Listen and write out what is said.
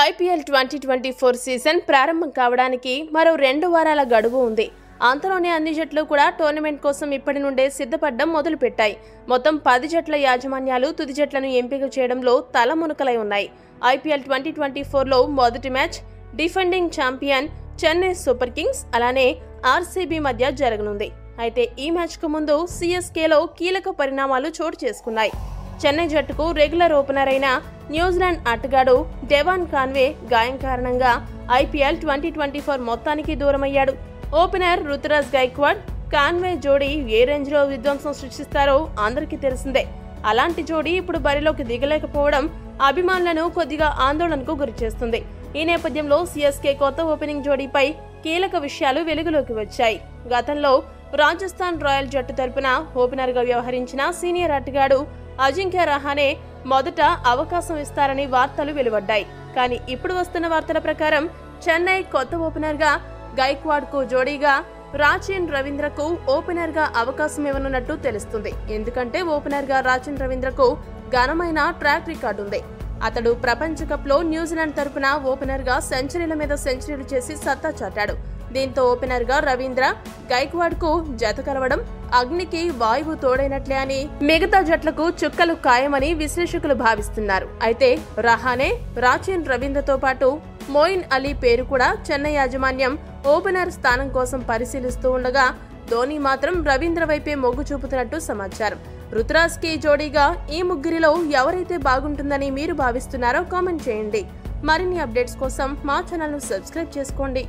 IPL 2024 season ప్రారంభం కావడానికి మరో 2 వారాల గడువు ఉంది. అంతలోనే అన్ని జట్లు కూడా టోర్నమెంట్ కోసం ఇప్పటి నుండే సిద్ధపడడం మొదలుపెట్టాయి. మొత్తం 10 జట్ల యాజమాన్యాలు తుది జట్లను ఎంపిక చేయడంలో తలమునకలై ఉన్నాయి. ఐపీఎల్ 2024లో మొదటి match defending champion Chennai super Kings అలానే ఆర్సీబీ మధ్య జరగనుంది. అయితే ఈ మ్యాచ్కు ముందు సిఎస్కేలో కీలక పరిణామాలు చోటు చేసుకున్నాయి. చెన్నై జట్టుకు రెగ్యులర్ ఓపెనర్ అయిన న్యూజిలాండ్ ఆటగాడు డెవాన్ కాన్వే గాయం కారణంగా ఐపీఎల్ 2024 మొత్తానికి దూరమయ్యాడు. ఓపెనర్ రుతురాజ్ గైక్వాడ్, కాన్వే జోడీ ఏ రేంజ్ లో విధ్వంసం సృష్టిస్తారో అందరికీ తెలిసిందే. అలాంటి జోడీ ఇప్పుడు బరిలోకి దిగలేకపోవడం అభిమానులను కొద్దిగా ఆందోళనకు గురిచేస్తుంది. ఈ నేపథ్యంలో సిఎస్కే కొత్త ఓపెనింగ్ జోడీపై కీలక విషయాలు వెలుగులోకి వచ్చాయి. గతంలో రాజస్థాన్ రాయల్ జట్టు తరపున ఓపెనర్ గా వ్యవహరించిన సీనియర్ ఆటగాడు అజింక్య రహానే మొదట అవకాశం ఇస్తారని వార్తలు వెలువడ్డాయి. కానీ ఇప్పుడు వస్తున్న వార్తల ప్రకారం చెన్నై కొత్త ఓపెనర్ గా గైక్వాడ్ కు జోడీగా రాచిన్ రవీంద్రకు ఓపెనర్ గా అవకాశం ఇవ్వనున్నట్టు తెలుస్తుంది. ఎందుకంటే ఓపెనర్ గా రాచిన్ రవీంద్రకు ఘనమైన ట్రాక్ రికార్డు ఉంది. అతడు ప్రపంచ కప్ లో న్యూజిలాండ్ తరపున ఓపెనర్ గా సెంచరీల మీద సెంచరీలు చేసి సత్తా చాటాడు. దీంతో ఓపెనర్ గా రవీంద్ర గైక్వాడ్ కు జత కలవడం అగ్నికి వాయువు తోడైనట్లే అని మిగతా జట్లకు చుక్కలు ఖాయమని విశ్లేషకులు భావిస్తున్నారు. అయితే రహానే, రాచిన్ రవీంద్రతో పాటు మోయిన్ అలీ పేరు కూడా చెన్నై యాజమాన్యం ఓపెనర్ స్థానం కోసం పరిశీలిస్తూ ఉండగా ధోని మాత్రం రవీంద్ర వైపే మొగ్గు చూపుతున్నట్టు సమాచారం. రుతురాజ్ కి జోడీగా ఈ ముగ్గురిలో ఎవరైతే బాగుంటుందని మీరు భావిస్తున్నారో కామెంట్ చేయండి. మరిన్ని అప్డేట్స్ కోసం మా ఛానల్ ను సబ్స్క్రైబ్ చేసుకోండి.